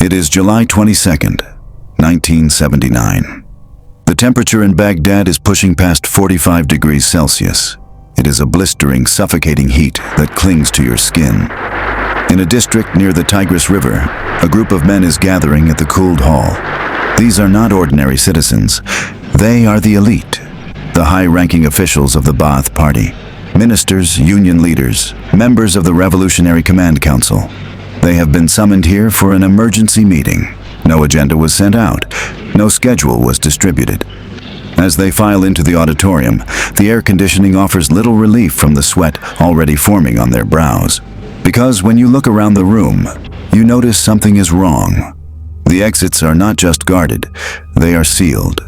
It is July 22nd, 1979. The temperature in Baghdad is pushing past 45 degrees Celsius. It is a blistering, suffocating heat that clings to your skin. In a district near the Tigris River, a group of men is gathering at the Khald Hall. These are not ordinary citizens. They are the elite, the high-ranking officials of the Ba'ath Party, ministers, union leaders, members of the Revolutionary Command Council. They have been summoned here for an emergency meeting. No agenda was sent out. No schedule was distributed. As they file into the auditorium, the air conditioning offers little relief from the sweat already forming on their brows. Because when you look around the room, you notice something is wrong. The exits are not just guarded, they are sealed.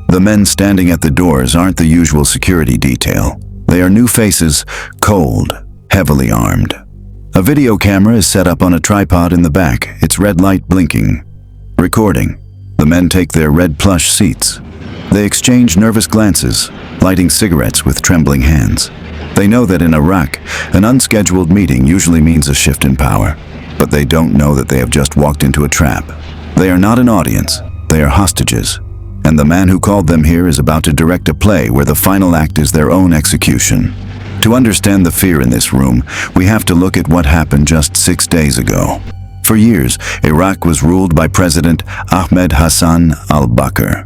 The men standing at the doors aren't the usual security detail. They are new faces, cold, heavily armed. A video camera is set up on a tripod in the back, its red light blinking. Recording. The men take their red plush seats. They exchange nervous glances, lighting cigarettes with trembling hands. They know that in Iraq, an unscheduled meeting usually means a shift in power. But they don't know that they have just walked into a trap. They are not an audience, they are hostages. And the man who called them here is about to direct a play where the final act is their own execution. To understand the fear in this room, we have to look at what happened just 6 days ago. For years, Iraq was ruled by President Ahmed Hassan al-Bakr.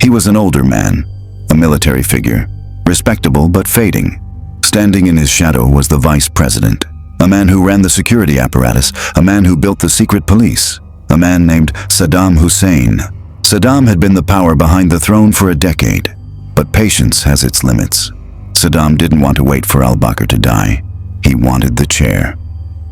He was an older man, a military figure, respectable but fading. Standing in his shadow was the vice president, a man who ran the security apparatus, a man who built the secret police, a man named Saddam Hussein. Saddam had been the power behind the throne for a decade, but patience has its limits. Saddam didn't want to wait for al-Bakr to die. He wanted the chair.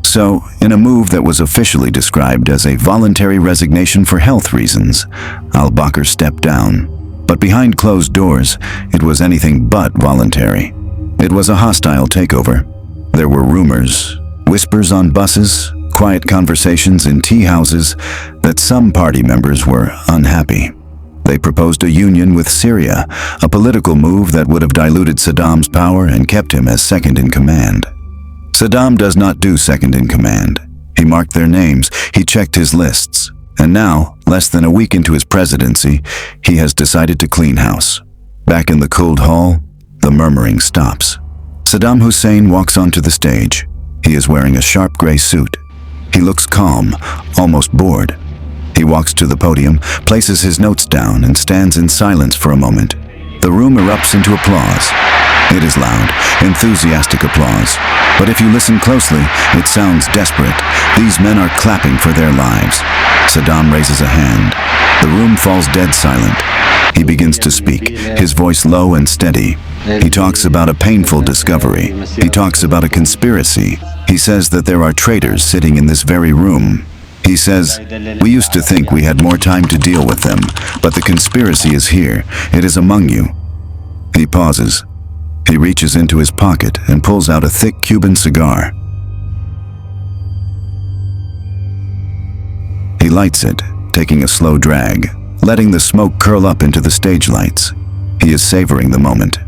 So, in a move that was officially described as a voluntary resignation for health reasons, al-Bakr stepped down. But behind closed doors, it was anything but voluntary. It was a hostile takeover. There were rumors, whispers on buses, quiet conversations in tea houses that some party members were unhappy. They proposed a union with Syria, a political move that would have diluted Saddam's power and kept him as second in command. Saddam does not do second in command. He marked their names, he checked his lists, and now, less than a week into his presidency, he has decided to clean house. Back in the Khald Hall, the murmuring stops. Saddam Hussein walks onto the stage. He is wearing a sharp gray suit. He looks calm, almost bored. He walks to the podium, places his notes down, and stands in silence for a moment. The room erupts into applause. It is loud, enthusiastic applause. But if you listen closely, it sounds desperate. These men are clapping for their lives. Saddam raises a hand. The room falls dead silent. He begins to speak, his voice low and steady. He talks about a painful discovery. He talks about a conspiracy. He says that there are traitors sitting in this very room. He says, "We used to think we had more time to deal with them, but the conspiracy is here. It is among you." He pauses. He reaches into his pocket and pulls out a thick Cuban cigar. He lights it, taking a slow drag, letting the smoke curl up into the stage lights. He is savoring the moment.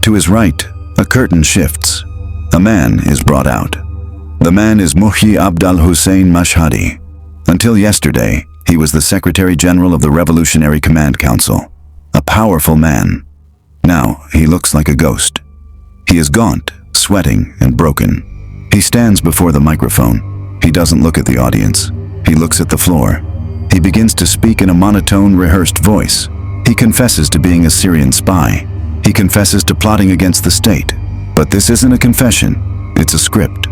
To his right, a curtain shifts. A man is brought out. The man is Muhyi Abdal Hussein Mashhadi. Until yesterday, he was the Secretary General of the Revolutionary Command Council, a powerful man. Now, he looks like a ghost. He is gaunt, sweating, and broken. He stands before the microphone. He doesn't look at the audience. He looks at the floor. He begins to speak in a monotone, rehearsed voice. He confesses to being a Syrian spy. He confesses to plotting against the state. But this isn't a confession, it's a script.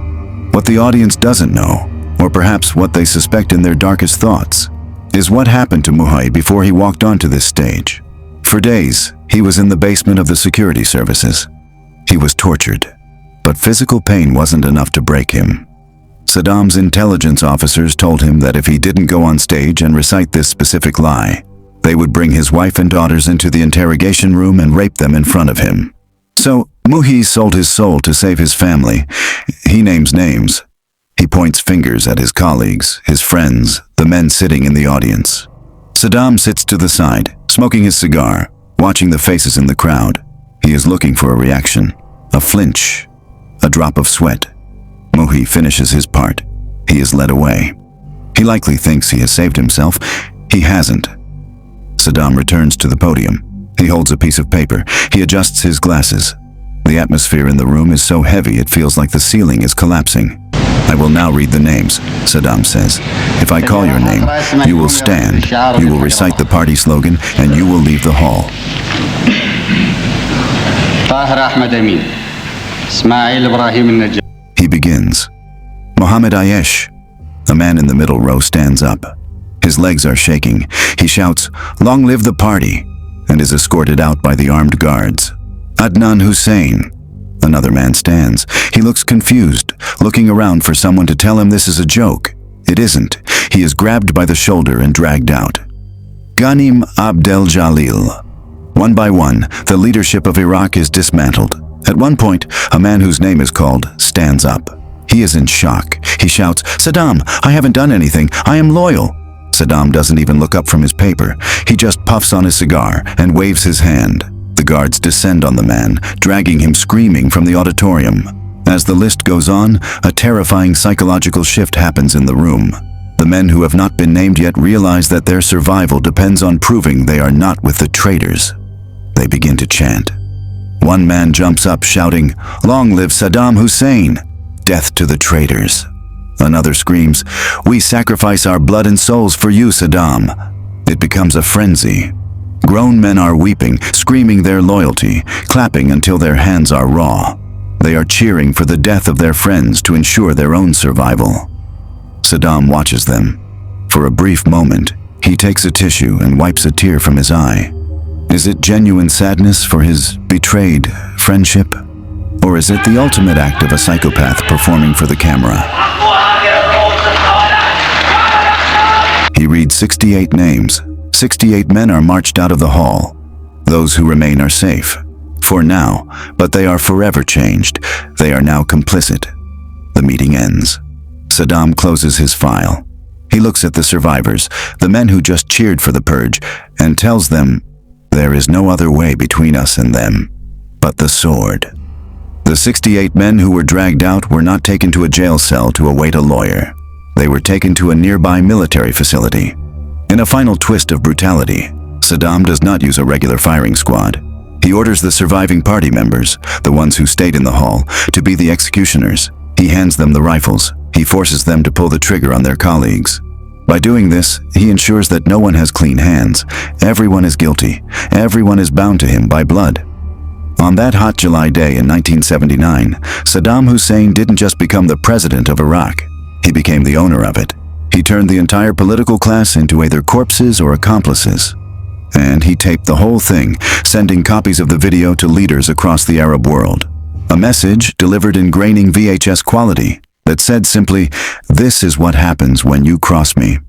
What the audience doesn't know, or perhaps what they suspect in their darkest thoughts, is what happened to Muhyi before he walked onto this stage. For days, he was in the basement of the security services. He was tortured, but physical pain wasn't enough to break him. Saddam's intelligence officers told him that if he didn't go on stage and recite this specific lie, they would bring his wife and daughters into the interrogation room and rape them in front of him. So, Muhyi sold his soul to save his family. He names names. He points fingers at his colleagues, his friends, the men sitting in the audience. Saddam sits to the side, smoking his cigar, watching the faces in the crowd. He is looking for a reaction, a flinch, a drop of sweat. Muhyi finishes his part. He is led away. He likely thinks he has saved himself. He hasn't. Saddam returns to the podium. He holds a piece of paper. He adjusts his glasses. The atmosphere in the room is so heavy it feels like the ceiling is collapsing. I will now read the names, Saddam says. If I call your name, you will stand, you will recite the party slogan, and you will leave the hall. He begins. Mohammed Ayesh. A man in the middle row stands up. His legs are shaking. He shouts, "Long live the party," and is escorted out by the armed guards. Adnan Hussein. Another man stands. He looks confused, looking around for someone to tell him this is a joke. It isn't. He is grabbed by the shoulder and dragged out. Ghanim Abdel Jalil. One by one, the leadership of Iraq is dismantled. At one point, a man whose name is called stands up. He is in shock. He shouts, "Saddam, I haven't done anything. I am loyal." Saddam doesn't even look up from his paper. He just puffs on his cigar and waves his hand. The guards descend on the man, dragging him screaming from the auditorium. As the list goes on, a terrifying psychological shift happens in the room. The men who have not been named yet realize that their survival depends on proving they are not with the traitors. They begin to chant. One man jumps up shouting, "Long live Saddam Hussein! Death to the traitors!" Another screams, "We sacrifice our blood and souls for you, Saddam!" It becomes a frenzy. Grown men are weeping, screaming their loyalty, clapping until their hands are raw. They are cheering for the death of their friends to ensure their own survival. Saddam watches them. For a brief moment, he takes a tissue and wipes a tear from his eye. Is it genuine sadness for his betrayed friendship? Or is it the ultimate act of a psychopath performing for the camera? He reads 68 names. 68 men are marched out of the hall. Those who remain are safe. For now, but they are forever changed. They are now complicit. The meeting ends. Saddam closes his file. He looks at the survivors, the men who just cheered for the purge, and tells them, "There is no other way between us and them, but the sword." The 68 men who were dragged out were not taken to a jail cell to await a lawyer. They were taken to a nearby military facility. In a final twist of brutality, Saddam does not use a regular firing squad. He orders the surviving party members, the ones who stayed in the hall, to be the executioners. He hands them the rifles. He forces them to pull the trigger on their colleagues. By doing this, he ensures that no one has clean hands. Everyone is guilty. Everyone is bound to him by blood. On that hot July day in 1979, Saddam Hussein didn't just become the president of Iraq. He became the owner of it. He turned the entire political class into either corpses or accomplices. And he taped the whole thing, sending copies of the video to leaders across the Arab world. A message delivered in graining VHS quality that said simply, "This is what happens when you cross me."